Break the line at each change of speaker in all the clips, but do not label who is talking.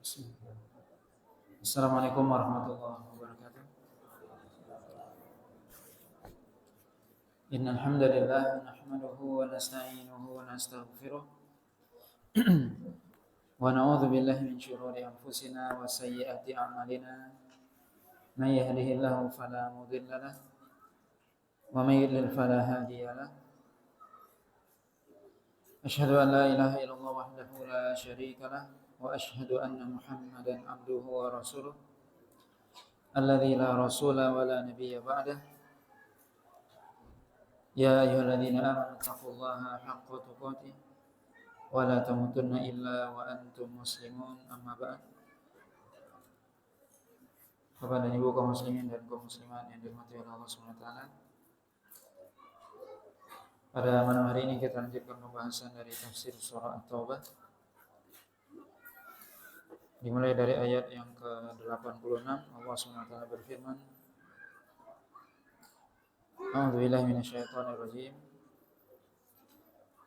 Bismillah. Assalamualaikum warahmatullahi wabarakatuh. Innal hamdalillah nahmaduhu wa nasta'inuhu wa nastaghfiruh wa na'udzu billahi min shururi anfusina wa sayyiati a'malina. May yahdihillahu fala mudilla lahu wa may yudlil fala hadiya lahu. Asyhadu an la ilaha illallah wahdahu la syarika lahu wa asyhadu anna Muhammadan abduhu wa rasuluh alladzi la rasula wa la nabiyya ba'dah. Ya ayyuhalladzina amanu taqullaha haqqa tuqatih wa la tamutunna illa wa antum muslimun, amma ba'd. Bapak dan Ibu kaum muslimin dan kaum muslimat yang dirahmati oleh Allah Subhanahu wa taala. Pada malam hari ini kita lanjutkan pembahasan dari tafsir surah At-Taubah. Dimulai dari ayat yang ke-86, Allah Subhanahu wa taala berfirman, A'udzu billahi minasyaitonir rajim.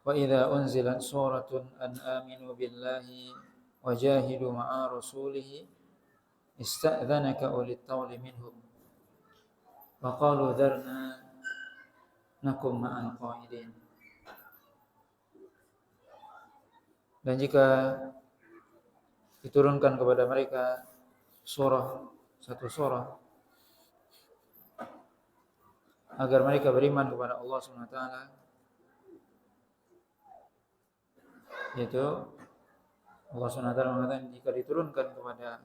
Wa idza unzilat suratun an aminu billahi wa jahidu ma'a rasulihi ista'dhanaka ulit tawli minhum wa qalu dharna nakum ma'al qa'idin. Dan jika diturunkan kepada mereka satu surah agar mereka beriman kepada Allah Subhanahu wa taala, yaitu Allah Subhanahu wa taala mengatakan jika diturunkan kepada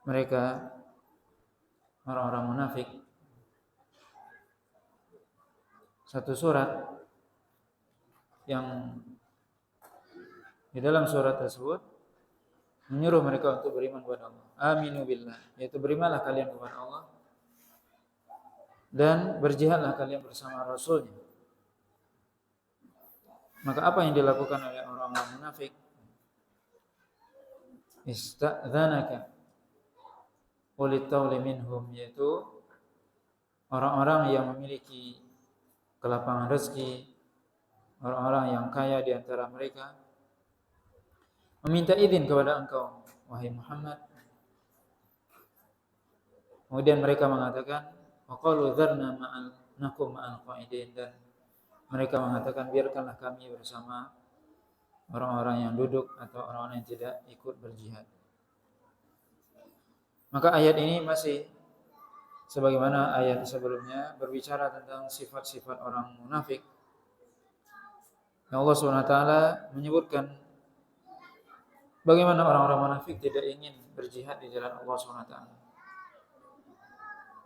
mereka orang-orang munafik satu surat yang di dalam surat tersebut menyuruh mereka untuk beriman kepada Allah. Aminu billah, yaitu berimanlah kalian kepada Allah dan berjihadlah kalian bersama Rasulnya. Maka apa yang dilakukan oleh orang-orang munafik? Ista'dhanaka ulit tawli minhum, yaitu orang-orang yang memiliki kelapangan rezeki, orang-orang yang kaya di antara mereka meminta izin kepada engkau, wahai Muhammad. Kemudian mereka mengatakan, waqalu dzarna nakum ma'al qa'idin, dan mereka mengatakan biarkanlah kami bersama orang-orang yang duduk atau orang-orang yang tidak ikut berjihad. Maka ayat ini masih sebagaimana ayat sebelumnya berbicara tentang sifat-sifat orang munafik. Allah SWT menyebutkan bagaimana orang-orang munafik tidak ingin berjihad di jalan Allah SWT.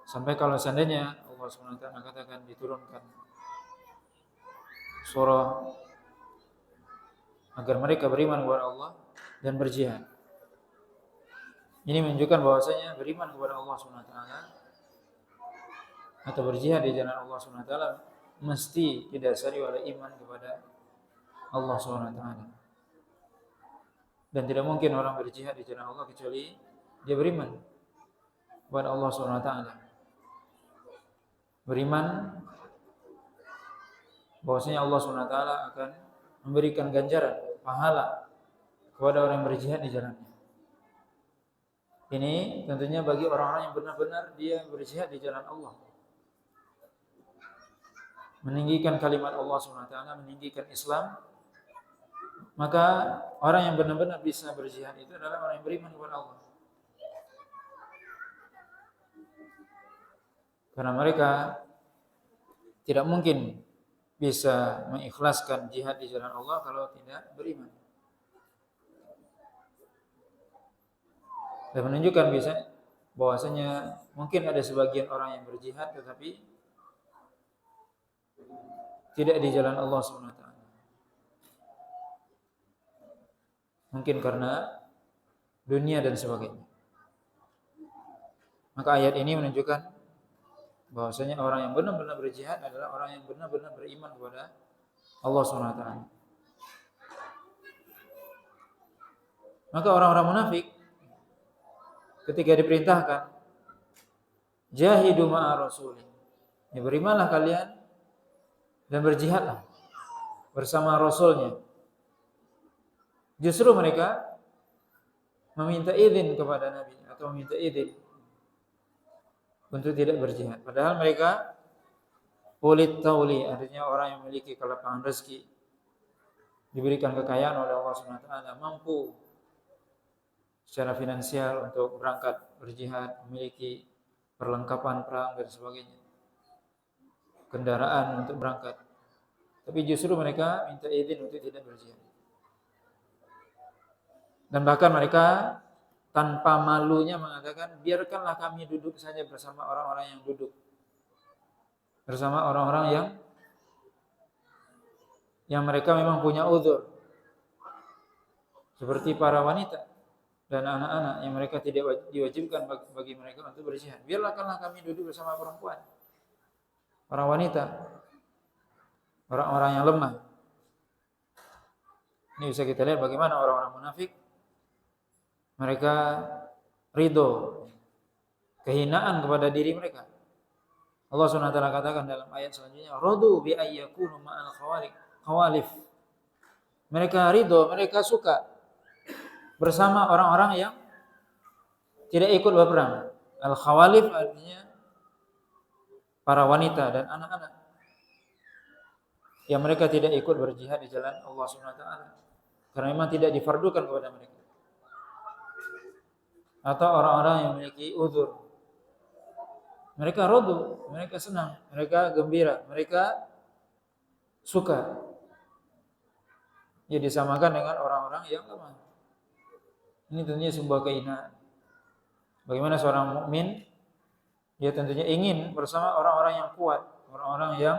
Sampai kalau seandainya Allah SWT katakan diturunkan surah agar mereka beriman kepada Allah dan berjihad. Ini menunjukkan bahwasanya beriman kepada Allah SWT atau berjihad di jalan Allah SWT mesti didasari oleh iman kepada Allah SWT. Dan tidak mungkin orang berjihad di jalan Allah kecuali dia beriman kepada Allah SWT. Beriman bahwasanya Allah SWT akan memberikan ganjaran, pahala kepada orang yang berjihad di jalannya. Ini tentunya bagi orang-orang yang benar-benar dia berjihad di jalan Allah, meninggikan kalimat Allah SWT, meninggikan Islam. Maka orang yang benar-benar bisa berjihad itu adalah orang yang beriman kepada Allah. Karena mereka tidak mungkin bisa mengikhlaskan jihad di jalan Allah kalau tidak beriman. Dan menunjukkan bahwasanya mungkin ada sebagian orang yang berjihad tetapi tidak di jalan Allah SWT. Mungkin karena dunia dan sebagainya. Maka ayat ini menunjukkan bahwasanya orang yang benar-benar berjihad adalah orang yang benar-benar beriman kepada Allah SWT. Maka orang-orang munafik ketika diperintahkan jahidu ma'a rasulih, ya berimanlah kalian dan berjihadlah bersama Rasulnya, justru mereka meminta izin kepada Nabi atau meminta izin untuk tidak berjihad. Padahal mereka ulit tauli, artinya orang yang memiliki kelapangan rezeki, diberikan kekayaan oleh Allah Subhanahu wa taala, mampu secara finansial untuk berangkat berjihad, memiliki perlengkapan perang dan sebagainya, kendaraan untuk berangkat. Tapi justru mereka minta izin untuk tidak berjihad. Dan bahkan mereka tanpa malunya mengatakan, biarkanlah kami duduk saja bersama orang-orang yang duduk, bersama orang-orang yang mereka memang punya uzur, seperti para wanita dan anak-anak yang mereka tidak diwajibkan bagi mereka untuk berjihad. Biarlah kami duduk bersama perempuan, para wanita, orang-orang yang lemah. Ini bisa kita lihat bagaimana orang-orang munafik, mereka ridho kehinaan kepada diri mereka. Allah SWT katakan dalam ayat selanjutnya, radu bi ayyakunu ma'al khawalif. Mereka ridho, mereka suka bersama orang-orang yang tidak ikut berperang. Al-khawalif artinya para wanita dan anak-anak yang mereka tidak ikut berjihad di jalan Allah SWT karena memang tidak difardukan kepada mereka. Atau orang-orang yang memiliki uzur, mereka rodu, mereka senang, mereka gembira, mereka suka. Ya disamakan dengan orang-orang yang lemah. Ini tentunya sebuah kehinaan. Bagaimana seorang mukmin, dia tentunya ingin bersama orang-orang yang kuat, orang-orang yang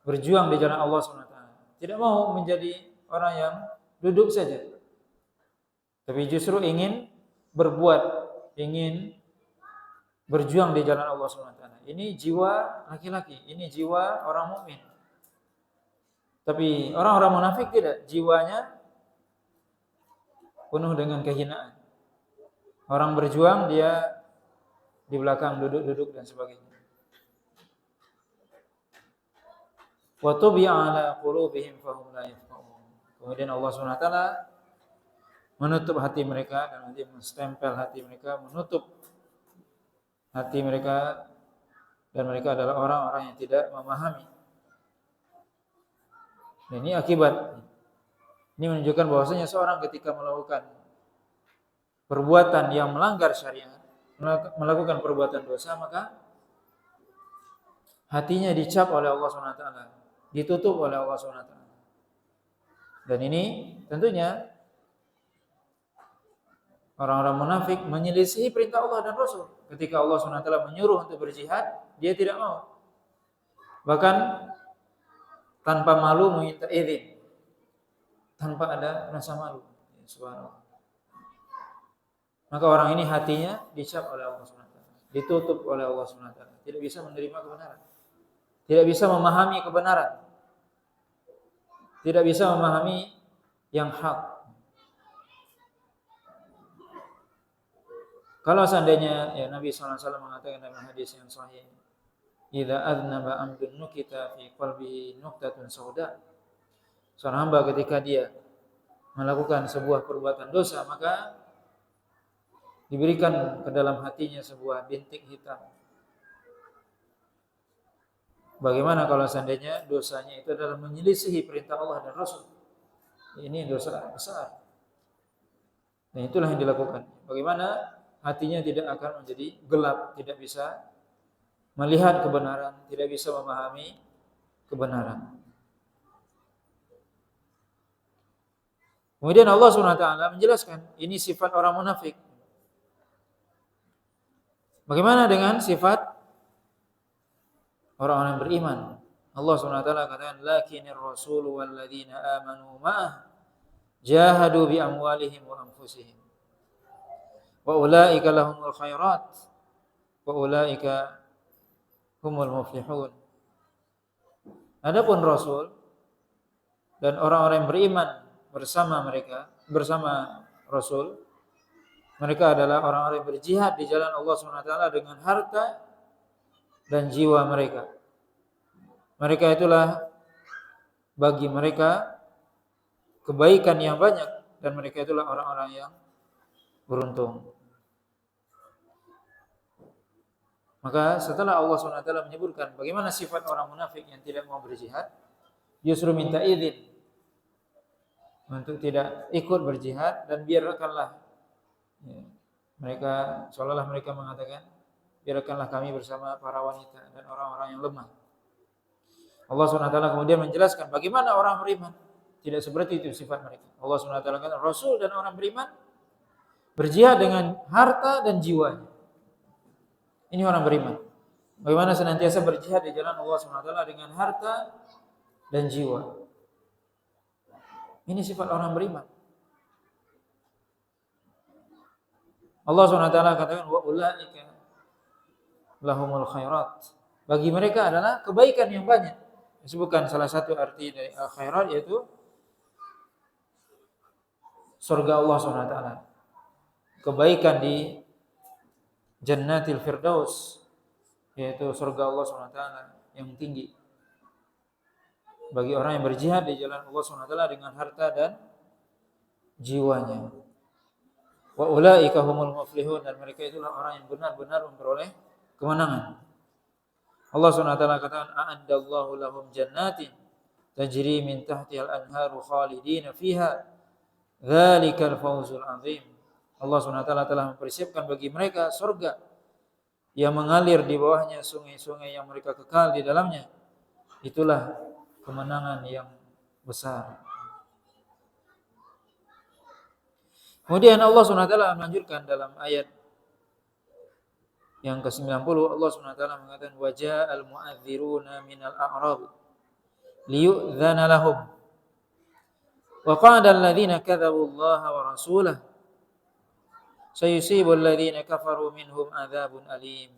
berjuang di jalan Allah SWT. Tidak mau menjadi orang yang duduk saja, tapi justru ingin berbuat, ingin berjuang di jalan Allah SWT. Ini jiwa laki-laki, ini jiwa orang mukmin. Tapi orang-orang munafik tidak, jiwanya penuh dengan kehinaan. Orang berjuang, dia di belakang duduk-duduk dan sebagainya. Wa tubi'a ala qulubihim fahum la yafqahun. Kemudian Allah SWT menutup hati mereka dan nanti menstempel hati mereka, menutup hati mereka, dan mereka adalah orang-orang yang tidak memahami. Dan ini akibat. Ini menunjukkan bahwasanya seorang ketika melakukan perbuatan yang melanggar syariat, melakukan perbuatan dosa, maka hatinya dicap oleh Allah SWT, ditutup oleh Allah SWT. Dan ini tentunya orang-orang munafik menyelisihi perintah Allah dan Rasul. Ketika Allah SWT menyuruh untuk berjihad, dia tidak mau. Bahkan tanpa malu meminta izin, tanpa ada rasa malu. Subhanallah. Maka orang ini hatinya dicap oleh Allah SWT, ditutup oleh Allah SWT, tidak bisa menerima kebenaran, tidak bisa memahami kebenaran, tidak bisa memahami yang hak. Kalau seandainya ya Nabi SAW mengatakan dalam hadis yang sahih, idza adnaba amdun nukita fi qalbihi nuqtatun sauda. Seorang hamba ketika dia melakukan sebuah perbuatan dosa, maka diberikan ke dalam hatinya sebuah bintik hitam. Bagaimana kalau seandainya dosanya itu adalah menyelisihi perintah Allah dan Rasul? Ini dosa besar. Dan itulah yang dilakukan. Bagaimana hatinya tidak akan menjadi gelap, tidak bisa melihat kebenaran, tidak bisa memahami kebenaran. Kemudian Allah SWT menjelaskan, ini sifat orang munafik. Bagaimana dengan sifat orang-orang yang beriman? Allah SWT katakan, lakinir rasulu walladzina amanu ma'ah jahadu bi amwalihim wa anfusihim. Wa ulaika lahumul khairat wa ulaika humul muflihun. Adapun Rasul dan orang-orang yang beriman bersama mereka, bersama Rasul, mereka adalah orang-orang yang berjihad di jalan Allah SWT dengan harta dan jiwa mereka. Mereka itulah bagi mereka kebaikan yang banyak, dan mereka itulah orang-orang yang beruntung. Maka setelah Allah SWT menyebutkan bagaimana sifat orang munafik yang tidak mau berjihad, justru minta izin untuk tidak ikut berjihad dan biarkanlah ya, mereka seolah-olah mereka mengatakan biarkanlah kami bersama para wanita dan orang-orang yang lemah. Allah SWT kemudian menjelaskan bagaimana orang beriman. Tidak seperti itu sifat mereka. Allah SWT kata Rasul dan orang beriman berjihad dengan harta dan jiwanya. Ini orang beriman. Bagaimana senantiasa berjihad di jalan Allah SWT dengan harta dan jiwa. Ini sifat orang beriman. Allah SWT katakan wa ulaika lahumul khairat. Bagi mereka adalah kebaikan yang banyak. Disebutkan salah satu arti dari khairat yaitu surga Allah SWT. Kebaikan di Jannatil Firdaus, yaitu surga Allah SWT yang tinggi. Bagi orang yang berjihad di jalan Allah SWT dengan harta dan jiwanya. Wa ulaika humul muflihun, dan mereka itulah orang yang benar-benar memperoleh kemenangan. Allah SWT katakan a'addallahu lahum jannatin tajri min tahtihal anharu khalidina fiha dzalikal fawzul azim. Allah SWT telah mempersiapkan bagi mereka surga yang mengalir di bawahnya sungai-sungai yang mereka kekal di dalamnya. Itulah kemenangan yang besar. Kemudian Allah SWT melanjutkan dalam ayat yang ke-90, Allah SWT mengatakan waja'al mu'adziruna minal a'rab liyu'dzana lahum wa qala alladhina kadzabu Allah wa rasulahu sayusibul ladzina kafaru minhum adzabun alim.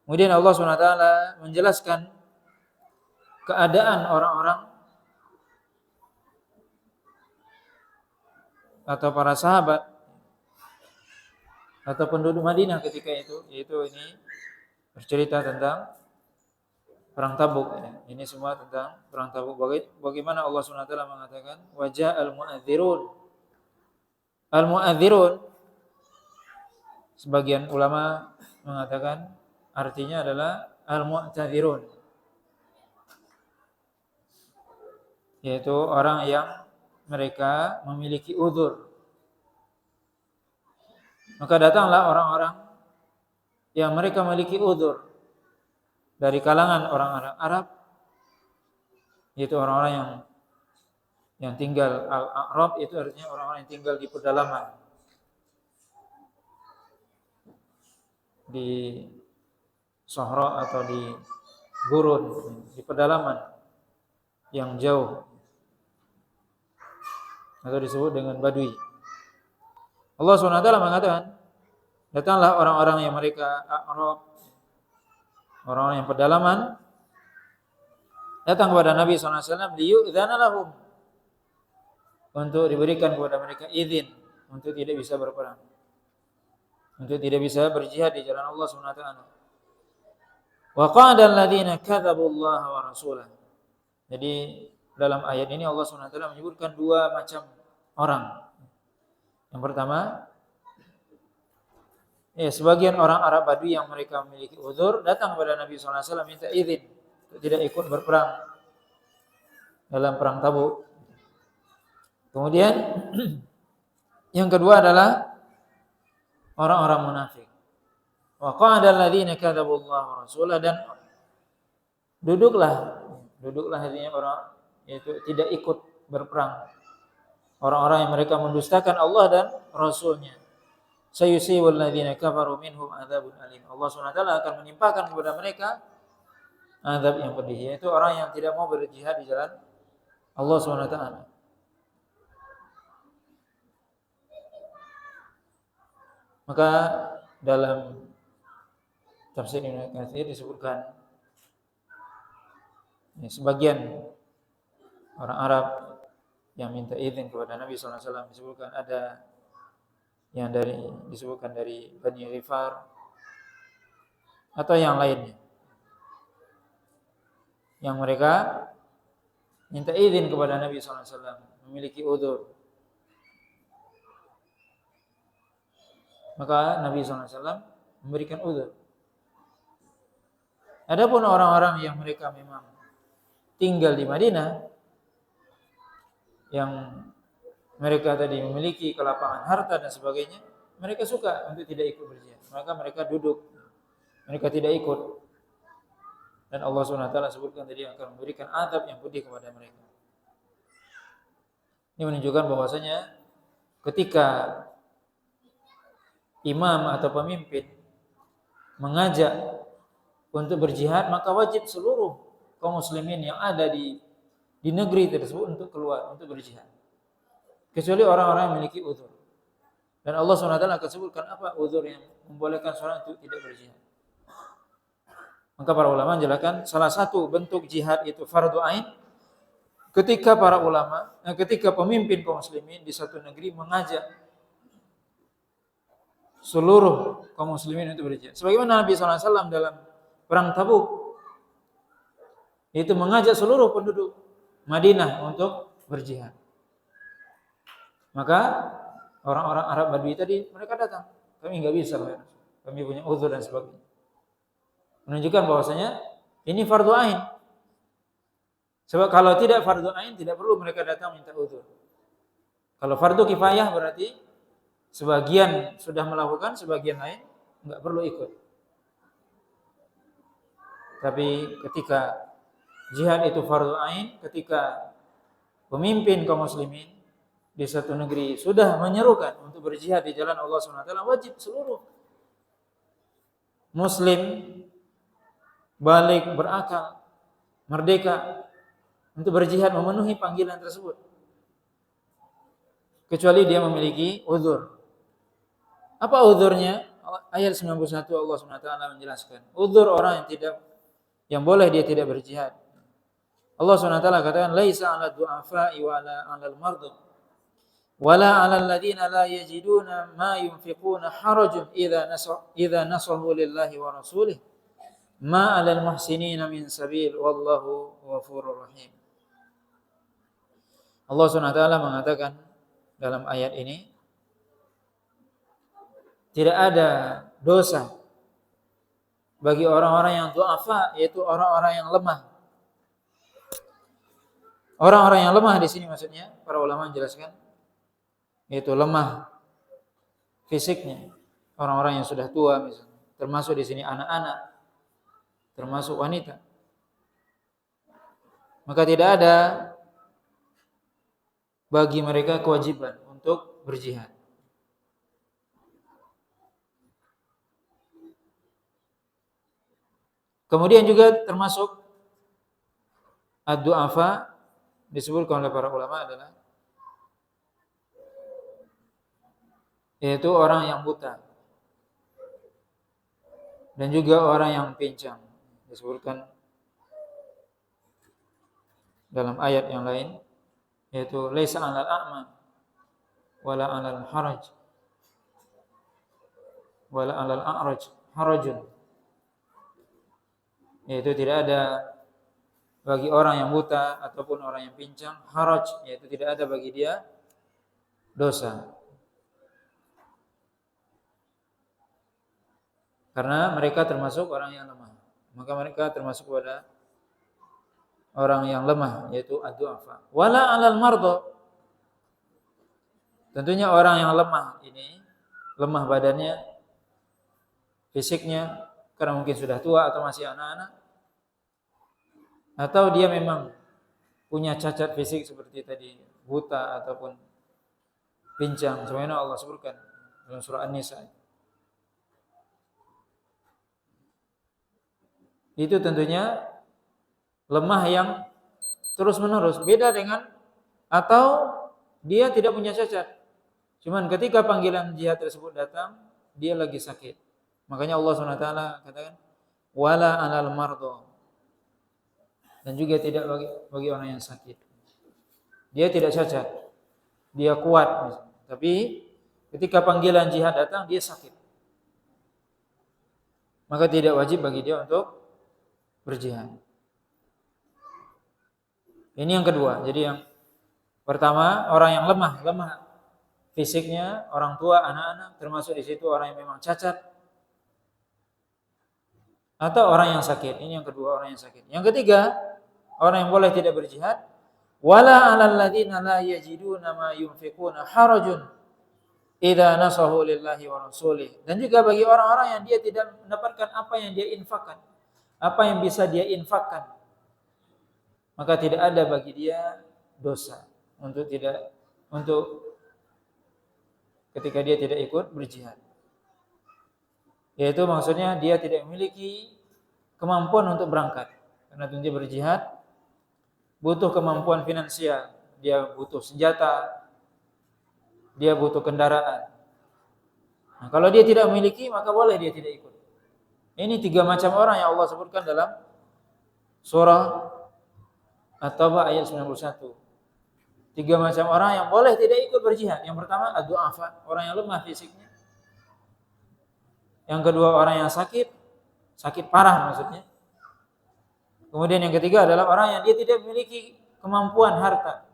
Kemudian Allah SWT menjelaskan keadaan orang-orang atau para sahabat atau penduduk Madinah ketika itu, yaitu ini bercerita tentang perang Tabuk. Ini semua tentang perang Tabuk. Bagaimana Allah SWT mengatakan waja'al mu'adzirun. Al-mu'adzirun, sebagian ulama mengatakan artinya adalah al-mu'tadzirun, yaitu orang yang mereka memiliki uzur. Maka datanglah orang-orang yang mereka memiliki uzur dari kalangan orang Arab, yaitu orang-orang yang tinggal al-a'rab, itu artinya orang-orang yang tinggal di pedalaman, di sahara atau di gurun, di pedalaman yang jauh, atau disebut dengan badui. Allah SWT mengatakan datanglah orang-orang yang mereka a'rab, orang-orang yang pedalaman, datang kepada Nabi SAW liyu'dzana lahum, untuk diberikan kepada mereka izin untuk tidak bisa berperang, untuk tidak bisa berjihad di jalan Allah SWT. Wa qala alladziina kadzabu Allah wa rasulahu. Jadi dalam ayat ini Allah SWT menyebutkan dua macam orang. Yang pertama, sebagian orang Arab Badui yang mereka memiliki uzur datang kepada Nabi SAW minta izin untuk tidak ikut berperang dalam perang Tabuk. Kemudian yang kedua adalah orang-orang munafik. Wa qala alladziina kadzabu Allah wa rasulahu, dan duduklah artinya orang itu tidak ikut berperang. Orang-orang yang mereka mendustakan Allah dan Rasulnya. Sayusibul ladzina kafaru minhum adzabun alim. Allah SWT akan menimpakan kepada mereka azab yang pedih, yaitu orang yang tidak mau berjihad di jalan Allah SWT. Maka dalam tafsir Ibnu Katsir disebutkan sebagian orang Arab yang minta izin kepada Nabi SAW, disebutkan ada yang disebutkan dari Bani Ghifar atau yang lainnya, yang mereka minta izin kepada Nabi SAW, memiliki uzur. Maka Nabi SAW memberikan uzur. Adapun orang-orang yang mereka memang tinggal di Madinah, yang mereka tadi memiliki kelapangan harta dan sebagainya, mereka suka untuk tidak ikut berjihad. Maka mereka duduk, mereka tidak ikut. Dan Allah SWT sebutkan tadi akan memberikan azab yang pedih kepada mereka. Ini menunjukkan bahwasanya ketika imam atau pemimpin mengajak untuk berjihad, maka wajib seluruh kaum muslimin yang ada di negeri tersebut untuk keluar untuk berjihad. Kecuali orang-orang yang memiliki uzur. Dan Allah SWT akan sebutkan apa uzur yang membolehkan seorang untuk tidak berjihad. Maka para ulama menjelaskan salah satu bentuk jihad itu fardu ain ketika para ulama, ketika pemimpin kaum muslimin di satu negeri mengajak seluruh kaum muslimin untuk berjihad. Sebagaimana Nabi SAW dalam perang Tabuk itu mengajak seluruh penduduk Madinah untuk berjihad. Maka orang-orang Arab Badui tadi mereka datang, kami nggak bisa, kami punya uzur dan sebagainya. Menunjukkan bahwasanya ini fardu ain. Sebab kalau tidak fardu ain tidak perlu mereka datang minta uzur. Kalau fardu kifayah berarti sebagian sudah melakukan, sebagian lain enggak perlu ikut. Tapi ketika jihad itu fardu ain, ketika pemimpin kaum muslimin di satu negeri sudah menyerukan untuk berjihad di jalan Allah SWT, wajib seluruh muslim balik, berakal, merdeka untuk berjihad memenuhi panggilan tersebut. Kecuali dia memiliki uzur. Apa uzurnya? Ayat 91 Allah SWT menjelaskan. Uzur orang yang boleh dia tidak berjihad. Allah SWT katakan, "Laisa 'alal du'afa'i wa 'alal mardh wa la 'alal ladzina la yajiduna ma yunfiquna harajun idza nasahu lillahi wa rasulih. Ma 'alal muhsinina min sabil wallahu ghafurur rahim." Allah SWT mengatakan dalam ayat ini, tidak ada dosa bagi orang-orang yang du'afa, yaitu orang-orang yang lemah. Orang-orang yang lemah di sini maksudnya para ulama menjelaskan yaitu lemah fisiknya, orang-orang yang sudah tua misalnya, termasuk di sini anak-anak, termasuk wanita. Maka tidak ada bagi mereka kewajiban untuk berjihad. Kemudian juga termasuk ad-du'afa disebutkan oleh para ulama adalah yaitu orang yang buta dan juga orang yang pincang. Disebutkan dalam ayat yang lain yaitu laisa 'alal a'ma wala 'alal haraj wala 'alal a'raj harajun, yaitu tidak ada bagi orang yang buta ataupun orang yang pincang haraj, yaitu tidak ada bagi dia dosa, karena mereka termasuk orang yang lemah. Maka mereka termasuk pada orang yang lemah, yaitu ad-du'afa. Wala 'alal mardh, tentunya orang yang lemah ini, lemah badannya, fisiknya, karena mungkin sudah tua atau masih anak-anak, atau dia memang punya cacat fisik seperti tadi, buta ataupun pincang, sebagaimana Allah sebutkan dalam surah An-Nisa. Itu tentunya lemah yang terus-menerus, beda dengan atau dia tidak punya cacat. Cuman ketika panggilan jihad tersebut datang, dia lagi sakit. Makanya Allah SWT katakan wala 'alal mardh, dan juga tidak bagi orang yang sakit. Dia tidak cacat, dia kuat misalnya. Tapi ketika panggilan jihad datang, dia sakit. Maka tidak wajib bagi dia untuk berjihad. Ini yang kedua. Jadi yang pertama orang yang lemah fisiknya, orang tua, anak-anak, termasuk di situ orang yang memang cacat atau orang yang sakit. Ini yang kedua, orang yang sakit. Yang ketiga, orang yang boleh tidak berjihad, wala 'alal ladzina la yajiduna ma yunfiquna harajun idza nasahu lillahi wa rasulih. Dan juga bagi orang-orang yang dia tidak mendapatkan apa yang dia infakkan, apa yang bisa dia infakkan, maka tidak ada bagi dia dosa untuk ketika dia tidak ikut berjihad. Yaitu maksudnya dia tidak memiliki kemampuan untuk berangkat. Karena tentu berjihad butuh kemampuan finansial, dia butuh senjata, dia butuh kendaraan. Nah, kalau dia tidak memiliki, maka boleh dia tidak ikut. Ini 3 macam orang yang Allah sebutkan dalam surah At-Taubah ayat 91. 3 macam orang yang boleh tidak ikut berjihad. Yang pertama, ad-du'afa, orang yang lemah fisiknya. Yang kedua, orang yang sakit parah maksudnya. Kemudian yang ketiga adalah orang yang dia tidak memiliki kemampuan harta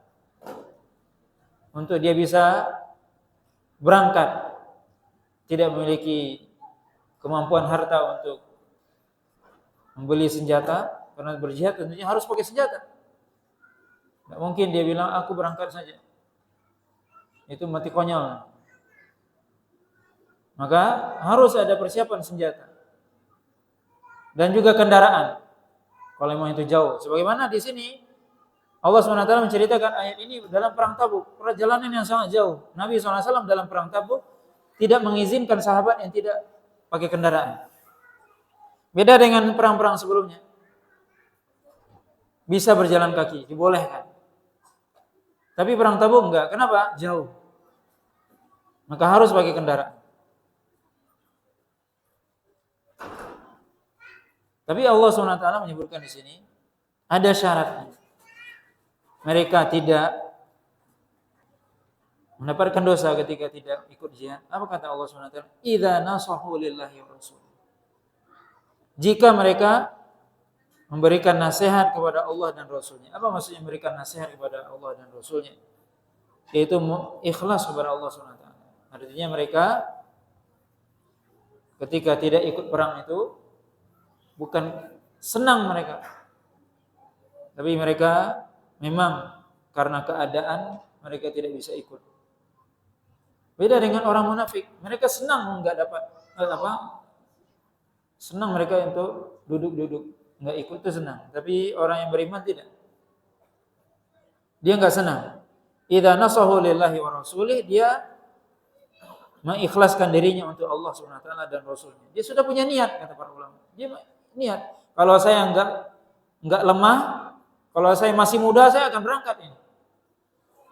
untuk dia bisa berangkat, tidak memiliki kemampuan harta untuk membeli senjata, karena berjihad tentunya harus pakai senjata. Tidak mungkin dia bilang aku berangkat saja, itu mati konyol. Maka harus ada persiapan senjata dan juga kendaraan kalau memang itu jauh. Sebagaimana di sini Allah SWT menceritakan ayat ini dalam perang Tabuk, perjalanan yang sangat jauh. Nabi SAW dalam perang Tabuk tidak mengizinkan sahabat yang tidak pakai kendaraan. Beda dengan perang-perang sebelumnya. Bisa berjalan kaki, dibolehkan. Tapi perang Tabuk enggak. Kenapa? Jauh. Maka harus pakai kendaraan. Tapi Allah SWT menyebutkan di sini ada syaratnya. Mereka tidak mendapatkan dosa ketika tidak ikut jihad. Apa kata Allah SWT? Idza nasahu lillahi wa rasul. Jika mereka memberikan nasihat kepada Allah dan Rasulnya. Apa maksudnya memberikan nasihat kepada Allah dan Rasulnya? Yaitu ikhlas kepada Allah SWT. Artinya mereka ketika tidak ikut perang itu bukan senang mereka, tapi mereka memang karena keadaan mereka tidak bisa ikut. Beda dengan orang munafik, mereka senang enggak dapat senang mereka untuk duduk-duduk, enggak ikut itu senang. Tapi orang yang beriman tidak, dia enggak senang. Idza nasahu lillahi wa rasulih, dia mengikhlaskan dirinya untuk Allah SWT dan Rasulnya. Dia sudah punya niat, kata para ulama. Dia niat, kalau saya enggak lemah, kalau saya masih muda saya akan berangkat ini.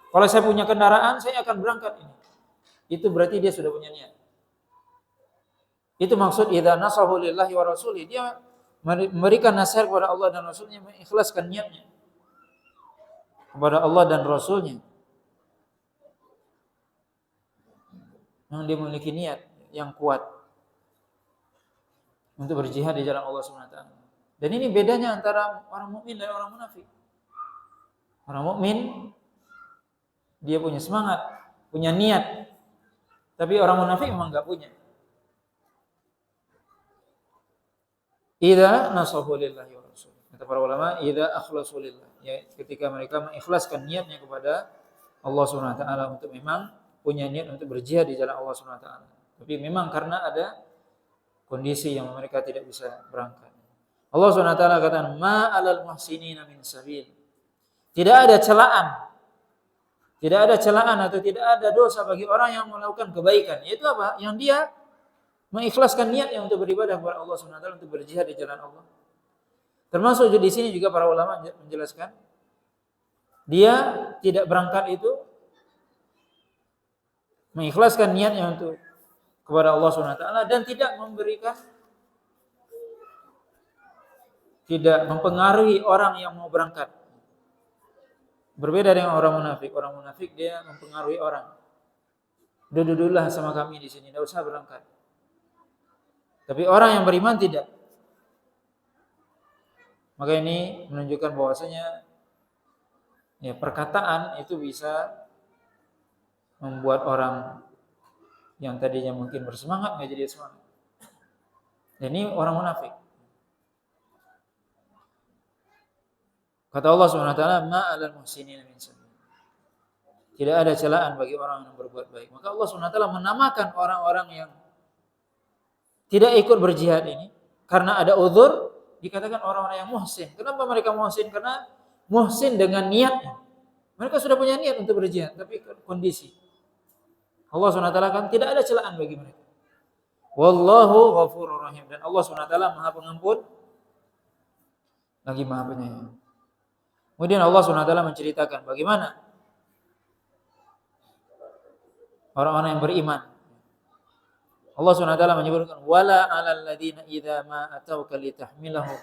Kalau saya punya kendaraan saya akan berangkat ini. Itu berarti dia sudah punya niat. Itu maksud idza nasahu lillahi wa rasulih, dia memberikan nasihat kepada Allah dan Rasulnya, mengikhlaskan niatnya kepada Allah dan Rasulnya. Yang dia memiliki niat yang kuat untuk berjihad di jalan Allah SWT. Dan ini bedanya antara orang mukmin dan orang munafik. Orang mukmin dia punya semangat, punya niat. Tapi orang munafik memang enggak punya. Idza nasahu lillahi wa rasul. Kata para ulama, idza akhlasu lillah. Ya, ketika mereka mengikhlaskan niatnya kepada Allah SWT untuk memang punya niat untuk berjihad di jalan Allah SWT. Tapi memang karena ada kondisi yang mereka tidak bisa berangkat. Allah SWT katakan, ma 'alal muhsinina min sabil. Tidak ada celaan. Tidak ada celaan atau tidak ada dosa bagi orang yang melakukan kebaikan. Yaitu apa? Yang dia mengikhlaskan niatnya untuk beribadah kepada Allah SWT, untuk berjihad di jalan Allah. Termasuk di sini juga para ulama menjelaskan, dia tidak berangkat itu mengikhlaskan niatnya untuk kepada Allah SWT dan tidak mempengaruhi orang yang mau berangkat. Berbeda dengan orang munafik. Orang munafik dia mempengaruhi orang. Duduk-duduklah sama kami di sini, tidak usah berangkat. Tapi orang yang beriman tidak. Maka ini menunjukkan bahwasanya ya, perkataan itu bisa membuat orang yang tadinya mungkin bersemangat nggak jadi semangat. Ini orang munafik. Kata Allah Subhanahu wa taala, "Ma 'alal muhsinin min sabil." Tidak ada celaan bagi orang yang berbuat baik. Maka Allah Subhanahu wa taala menamakan orang-orang yang tidak ikut berjihad ini karena ada uzur, dikatakan orang-orang yang muhsin. Kenapa mereka muhsin? Karena muhsin dengan niatnya. Mereka sudah punya niat untuk berjihad, tapi kondisi Allah Subhanahu wa taala kan tidak ada celaan bagi mereka. Wallahu ghafurur rahim, dan Allah Subhanahu wa taala Maha Pengampun lagi Maha Penyayang. Kemudian Allah Subhanahu wa taala menceritakan bagaimana orang-orang yang beriman. Allah Subhanahu wa taala menyebutkan wala 'alal ladzina idza ma atauka litahmilahum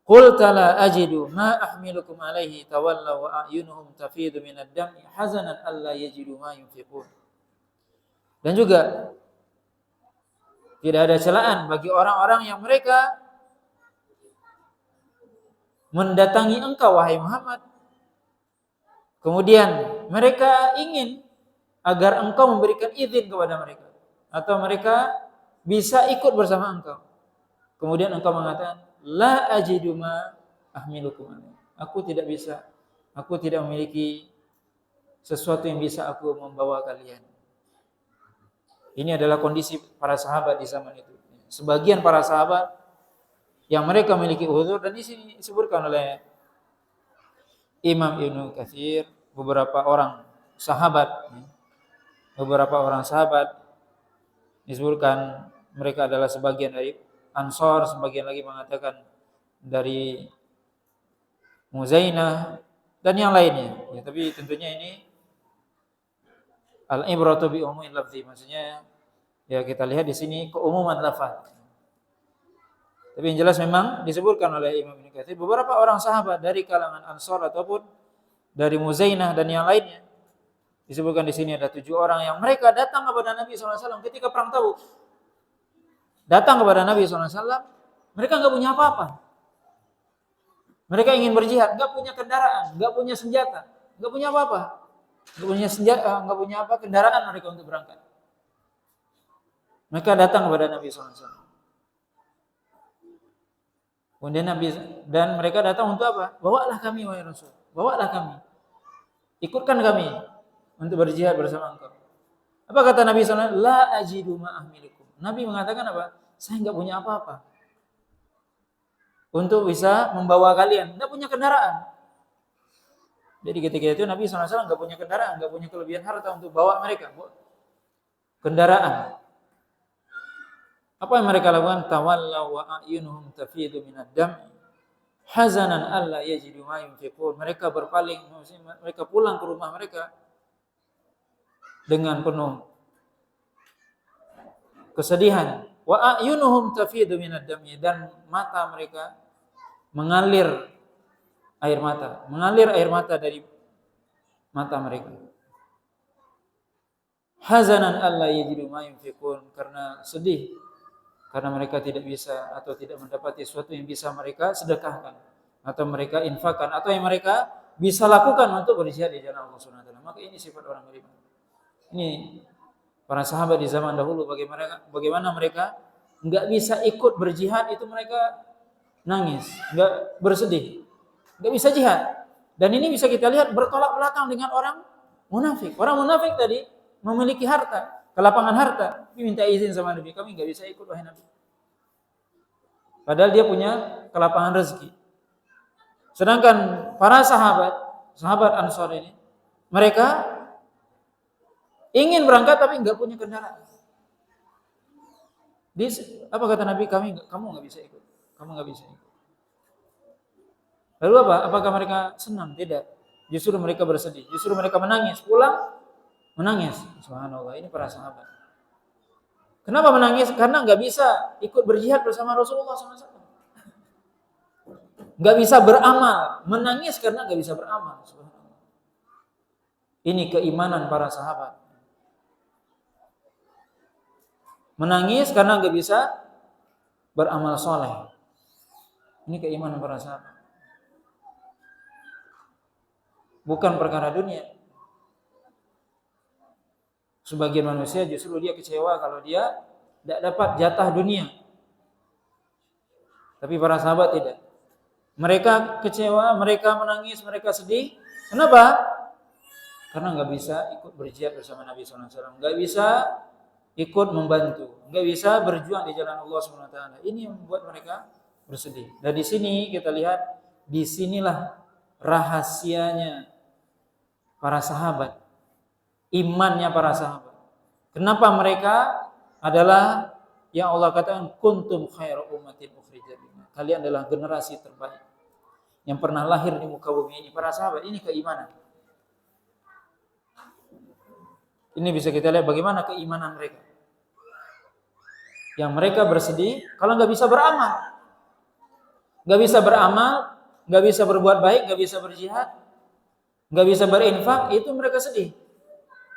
qulta la ajidu ma ahmilukum alaihi tawallaw wa a'yunuhum tafidu minad dam'i hazanan alla yajidu ma yunfiqun. Dan juga tidak ada celaan bagi orang-orang yang mereka mendatangi engkau wahai Muhammad, kemudian mereka ingin agar engkau memberikan izin kepada mereka atau mereka bisa ikut bersama engkau. Kemudian engkau mengatakan la ajidu ma ahmilukum alaihi. Aku tidak memiliki sesuatu yang bisa aku membawa kalian. Ini adalah kondisi para sahabat di zaman itu. Sebagian para sahabat yang mereka memiliki uzur, dan di sini disebutkan oleh Imam Ibnu Katsir beberapa orang sahabat disebutkan mereka adalah sebagian dari Ansor, sebagian lagi mengatakan dari Muzainah dan yang lainnya. Ya, tapi tentunya ini al-ibratu bi umumil lafzi, maksudnya ya kita lihat di sini keumuman lafaz. Tapi yang jelas memang disebutkan oleh Imam Ibnu Katsir beberapa orang sahabat dari kalangan Ansor ataupun dari Muzainah dan yang lainnya. Disebutkan di sini ada 7 orang yang mereka datang kepada Nabi SAW ketika perang Tabuk. Datang kepada Nabi SAW, mereka nggak punya apa-apa. Mereka ingin berjihad, nggak punya kendaraan, nggak punya senjata, nggak punya apa-apa, nggak punya senjata, nggak punya apa kendaraan mereka untuk berangkat. Mereka datang kepada Nabi SAW. Kemudian Nabi dan mereka datang untuk apa? Bawalah kami wahai Rasul, bawalah kami, ikutkan kami untuk berjihad bersama engkau. Apa kata Nabi SAW? La ajidu ma'ahmilikum. Nabi mengatakan apa? Saya enggak punya apa-apa untuk bisa membawa kalian. Enggak punya kendaraan. Jadi ketika itu Nabi SAW enggak punya kendaraan, enggak punya kelebihan harta untuk bawa mereka. Kendaraan. Apa yang mereka lakukan? Tawallaw wa a'yunuhum tafidu minad dam'i hazanan alla yajidu ma yunfiqun. Mereka berpaling, mereka pulang ke rumah mereka dengan penuh kesedihan. Wa a'yunuhum tafidu minad dam'i, dan mata mereka mengalir air mata dari mata mereka. Hazanan alla yajidu ma yunfiqun, karena sedih karena mereka tidak bisa atau tidak mendapati sesuatu yang bisa mereka sedekahkan atau mereka infakkan atau yang mereka bisa lakukan untuk berjihad di jalan Allah Subhanahu wa taala. Maka ini sifat orang beriman. Ini para sahabat di zaman dahulu bagaimana mereka enggak bisa ikut berjihad, itu mereka nangis, enggak bersedih, enggak bisa jihad. Dan ini bisa kita lihat bertolak belakang dengan orang munafik. Orang munafik tadi memiliki harta, kelapangan harta, tapi minta izin sama Nabi, kami enggak bisa ikut wahai Nabi. Padahal dia punya kelapangan rezeki. Sedangkan para sahabat Ansor ini, mereka ingin berangkat tapi enggak punya kendaraan. Apa kata Nabi? Kamu enggak bisa ikut. Kamu enggak bisa ikut. Lalu apa? Apakah mereka senang? Tidak. Justru mereka bersedih. Justru mereka menangis. Pulang menangis. Subhanallah, ini para sahabat. Kenapa menangis? Karena enggak bisa ikut berjihad bersama Rasulullah SAW. Enggak bisa beramal. Menangis karena enggak bisa beramal. Subhanallah. Ini keimanan para sahabat. Menangis karena enggak bisa beramal soleh. Ini keimanan para sahabat. Bukan perkara dunia. Sebagian manusia justru dia kecewa kalau dia tidak dapat jatah dunia. Tapi para sahabat tidak. Mereka kecewa, mereka menangis, mereka sedih. Kenapa? Karena nggak bisa ikut berjihad bersama Nabi SAW, nggak bisa ikut membantu, nggak bisa berjuang di jalan Allah SWT. Ini yang membuat mereka bersedih. Dan di sini kita lihat, disinilah rahasianya para sahabat, imannya para sahabat. Kenapa mereka adalah yang Allah katakan kuntum khairu ummatin ukhrijat linnas. Kalian adalah generasi terbaik yang pernah lahir di muka bumi ini. Para sahabat, ini keimanan. Ini bisa kita lihat bagaimana keimanan mereka. Yang mereka bersedih kalau nggak bisa beramal, nggak bisa beramal, nggak bisa berbuat baik, nggak bisa berjihad, nggak bisa berinfak, itu mereka sedih.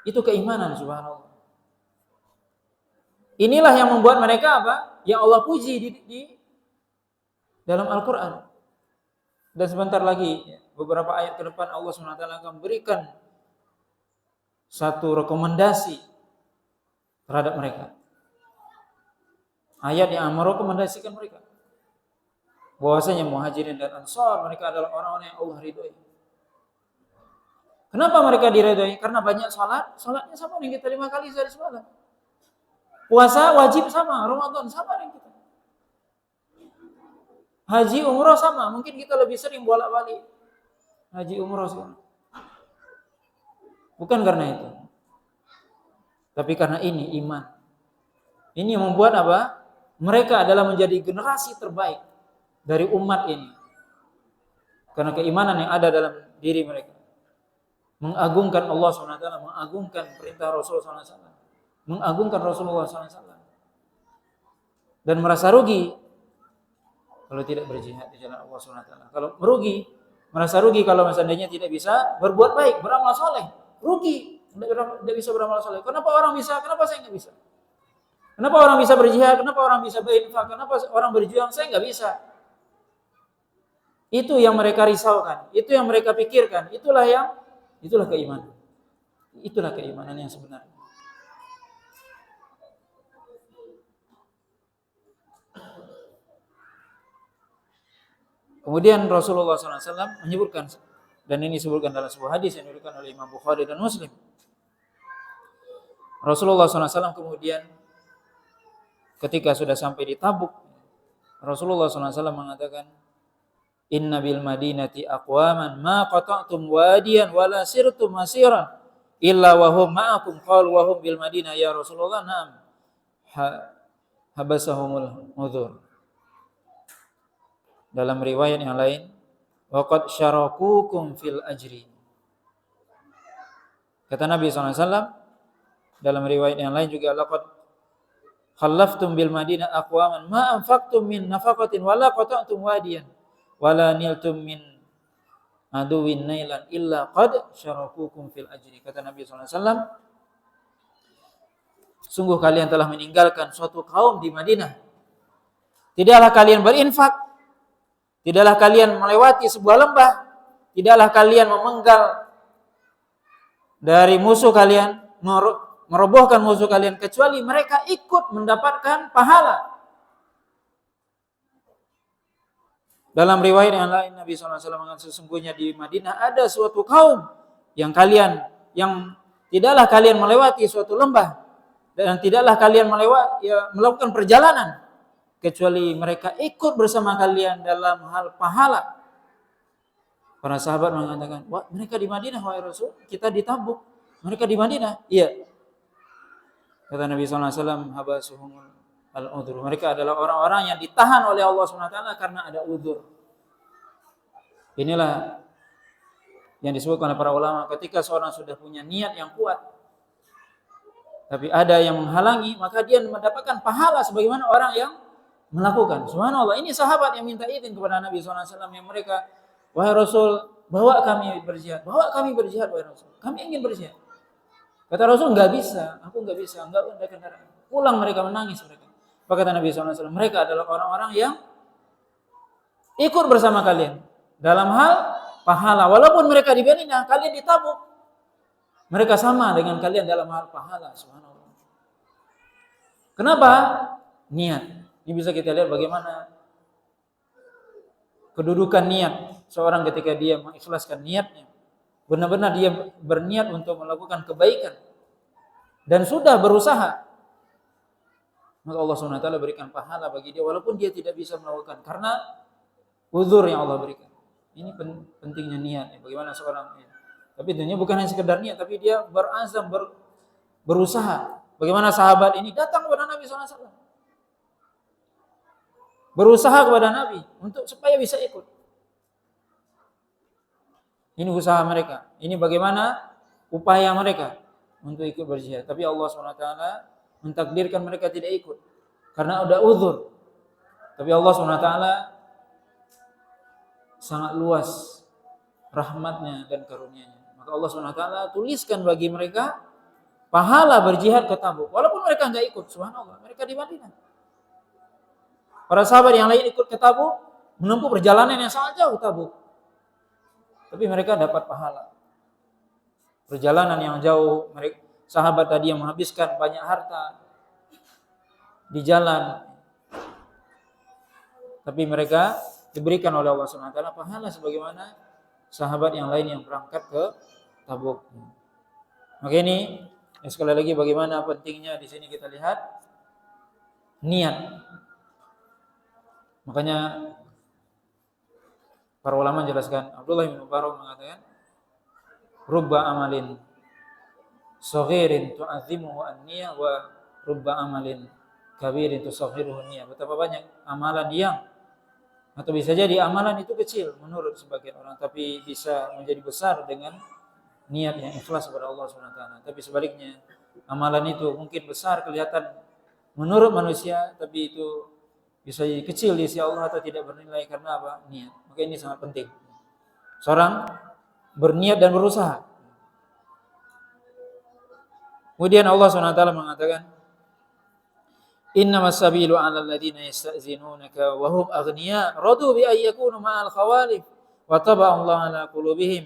Itu keimanan, subhanallah. Inilah yang membuat mereka apa? Yang Allah puji di dalam Al-Quran. Dan sebentar lagi, beberapa ayat ke depan Allah SWT akan berikan satu rekomendasi terhadap mereka. Ayat yang merekomendasikan mereka bahwasanya Muhajirin dan Ansar mereka adalah orang-orang yang Allah ridhoi. Kenapa mereka diridhoi? Karena banyak salat, salatnya sama dengan kita 5 kali sehari semalam. Puasa wajib sama, Ramadan sama dengan kita. Haji umrah sama, mungkin kita lebih sering bolak-balik haji umrah sekarang. Bukan karena itu, tapi karena ini iman. Ini yang membuat apa? Mereka adalah menjadi generasi terbaik dari umat ini. Karena keimanan yang ada dalam diri mereka. Mengagungkan Allah SWT, mengagungkan perintah Rasulullah SAW, mengagungkan Rasulullah SAW. Dan merasa rugi kalau tidak berjihad di jalan Allah SWT. Kalau merugi, merasa rugi kalau seandainya tidak bisa berbuat baik, beramal soleh. Rugi, tidak bisa beramal soleh. Kenapa orang bisa? Kenapa saya nggak bisa? Kenapa orang bisa berjihad? Kenapa orang bisa berinfak? Kenapa orang berjuang? Saya nggak bisa. Itu yang mereka risaukan. Itu yang mereka pikirkan. Itulah keimanan. Itulah keimanan yang sebenarnya. Kemudian Rasulullah SAW menyebutkan, dan ini disebutkan dalam sebuah hadis yang diriwayatkan oleh Imam Bukhari dan Muslim. Rasulullah SAW kemudian ketika sudah sampai di Tabuk, Rasulullah SAW mengatakan, Inna bil madinati aqwaman ma qata'tum wadiyan wala sirtum masiran illa wahum ma'akum. Qalu wahum bil madinah ya Rasulullah. Na'am. Habasahumul udhur. Dalam riwayat yang lain, waqad syarakukum fil ajri. Kata Nabi SAW dalam riwayat yang lain juga, laqad khallaftum bil madinah aqwaman ma anfaqtum min nafaqatin wala qata'tum wadiyan wala niltum min aduwin nailan illa qad syarakukum fil ajri. Kata Nabi SAW, sungguh kalian telah meninggalkan suatu kaum di Madinah. Tidaklah kalian berinfak, tidaklah kalian melewati sebuah lembah, tidaklah kalian memenggal dari musuh kalian, merobohkan musuh kalian, kecuali mereka ikut mendapatkan pahala. Dalam riwayat yang lain Nabi SAW mengatakan, sesungguhnya di Madinah ada suatu kaum yang tidaklah kalian melewati suatu lembah dan tidaklah kalian melakukan perjalanan kecuali mereka ikut bersama kalian dalam hal pahala. Para sahabat mengatakan, wah, mereka di Madinah wahai Rasul, kita di Tabuk, mereka di Madinah. Iya. Kata Nabi SAW, habasuhumul al-udhur. Mereka adalah orang-orang yang ditahan oleh Allah SWT karena ada udhur. Inilah yang disebutkan oleh para ulama, ketika seorang sudah punya niat yang kuat, tapi ada yang menghalangi, maka dia mendapatkan pahala sebagaimana orang yang melakukan. Subhanallah, ini sahabat yang minta izin kepada Nabi SAW, yang mereka, wahai Rasul, bawa kami berjihad, wahai Rasul, kami ingin berjihad. Kata Rasul, nggak bisa, aku nggak bisa, nggak ada kendaraan. Pulang mereka menangis mereka. Maka kata Nabi SAW, mereka adalah orang-orang yang ikut bersama kalian dalam hal pahala. Walaupun mereka di Madinah, kalian di Tabuk. Mereka sama dengan kalian dalam hal pahala, subhanallah. Kenapa? Niat. Ini bisa kita lihat bagaimana kedudukan niat seorang ketika dia mengikhlaskan niatnya. Benar-benar dia berniat untuk melakukan kebaikan dan sudah berusaha, maka Allah SWT berikan pahala bagi dia walaupun dia tidak bisa melakukan karena uzur yang Allah berikan. Ini pentingnya niat. Bagaimana seorang ya. Tapi tentunya bukan hanya sekedar niat, tapi dia berazam, berusaha. Bagaimana sahabat ini datang kepada Nabi SAW, berusaha kepada Nabi untuk supaya bisa ikut. Ini usaha mereka. Ini bagaimana upaya mereka untuk ikut berjihad. Tapi Allah SWT mentakdirkan mereka tidak ikut karena udah uzur. Tapi Allah SWT sangat luas rahmatnya dan karunia-Nya. Maka Allah SWT tuliskan bagi mereka pahala berjihad ke Tabuk. Walaupun mereka enggak ikut, subhanallah, mereka di Madinah. Para sahabat yang lain ikut ke Tabuk, menempuh perjalanan yang sangat jauh Tabuk. Tapi mereka dapat pahala. Perjalanan yang jauh, mereka sahabat tadi yang menghabiskan banyak harta di jalan. Tapi mereka diberikan oleh Allah SWT pahala sebagaimana sahabat yang lain yang berangkat ke Tabuk. Maka ini sekali lagi bagaimana pentingnya di sini kita lihat niat. Makanya para ulama menjelaskan, Abdullah bin Mubarak mengatakan, rubba amalin saghirin tu'azzimuhu an-niyah wa rubba amalin kabirin tusaghiruhu an-niyah. Betapa banyak amalan yang atau bisa jadi amalan itu kecil menurut sebagian orang, tapi bisa menjadi besar dengan niat yang ikhlas kepada Allah SWT. Tapi sebaliknya, amalan itu mungkin besar kelihatan menurut manusia, tapi itu bisa jadi kecil di sisi Allah atau tidak bernilai karena apa? Niat. Maka ini sangat penting. Seorang berniat dan berusaha. Kemudian Allah SWT mengatakan, innamas sabilu 'alal ladzina yasta'zinunaka wa hum aghniya radu bi ay yakunu ma'al khawalif wa taba'a Allah 'ala qulubihim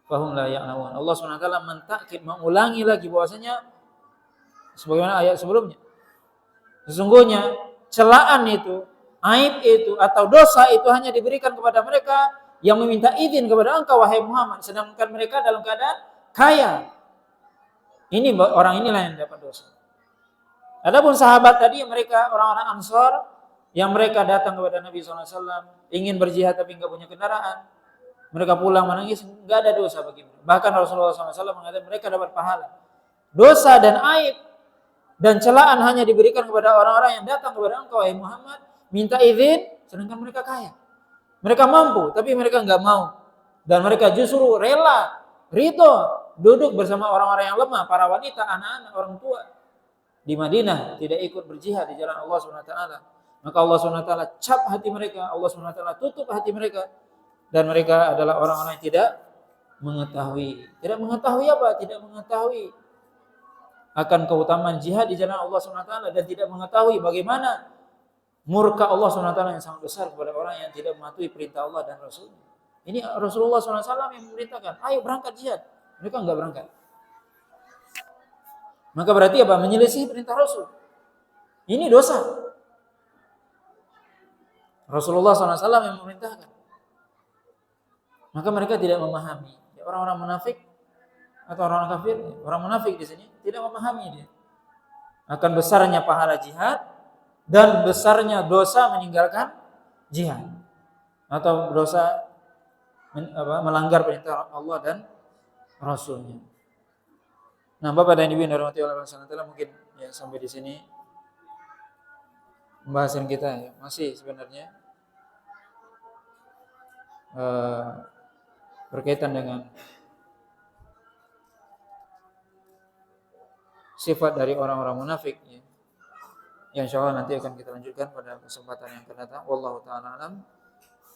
fahum la ya'lamun. Allah SWT mentakkid, mengulangi lagi bahwasanya sebagaimana ayat sebelumnya. Sesungguhnya celaan itu, aib itu atau dosa itu hanya diberikan kepada mereka yang meminta izin kepada engkau wahai Muhammad, sedangkan mereka dalam keadaan kaya. Ini orang inilah yang dapat dosa. Adapun sahabat tadi mereka orang-orang Ansor yang mereka datang kepada Nabi SAW ingin berjihad tapi enggak punya kendaraan. Mereka pulang menangis, enggak ada dosa bagi mereka. Bahkan Rasulullah SAW mengatakan mereka dapat pahala. Dosa dan aib dan celaan hanya diberikan kepada orang-orang yang datang kepada engkau wahai Muhammad minta izin sedangkan mereka kaya. Mereka mampu tapi mereka enggak mau. Dan mereka justru rela, ridho duduk bersama orang-orang yang lemah, para wanita, anak-anak, orang tua di Madinah, tidak ikut berjihad di jalan Allah SWT. Maka Allah SWT cap hati mereka, Allah SWT tutup hati mereka, dan mereka adalah orang-orang yang tidak mengetahui. Tidak mengetahui apa? Tidak mengetahui akan keutamaan jihad di jalan Allah SWT, dan tidak mengetahui bagaimana murka Allah SWT yang sangat besar kepada orang yang tidak mematuhi perintah Allah dan Rasul-Nya. Ini Rasulullah SAW yang memerintahkan, ayo berangkat jihad. Mereka enggak berangkat. Maka berarti apa? Menyelisih perintah Rasul. Ini dosa. Rasulullah SAW yang memerintahkan. Maka mereka tidak memahami. Orang-orang munafik atau orang kafir, orang munafik di sini tidak memahami dia akan besarnya pahala jihad dan besarnya dosa meninggalkan jihad atau dosa melanggar perintah Allah dan Rasul-Nya. Nah, Bapak dan Ibu yang dirahmati oleh Allah SWT, mungkin ya sampai di sini pembahasan kita ya. Masih sebenarnya berkaitan dengan sifat dari orang-orang munafik ya. Yang insyaallah nanti akan kita lanjutkan pada kesempatan yang akan datang. Wallahu taala alam.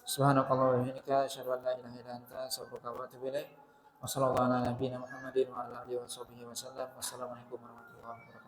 Subhanallahi wa bihamdihi asyhadu an la ilaha illa anta astaghfiruka wa atubu ilaik. Wassalamualaikum warahmatullahi wabarakatuh.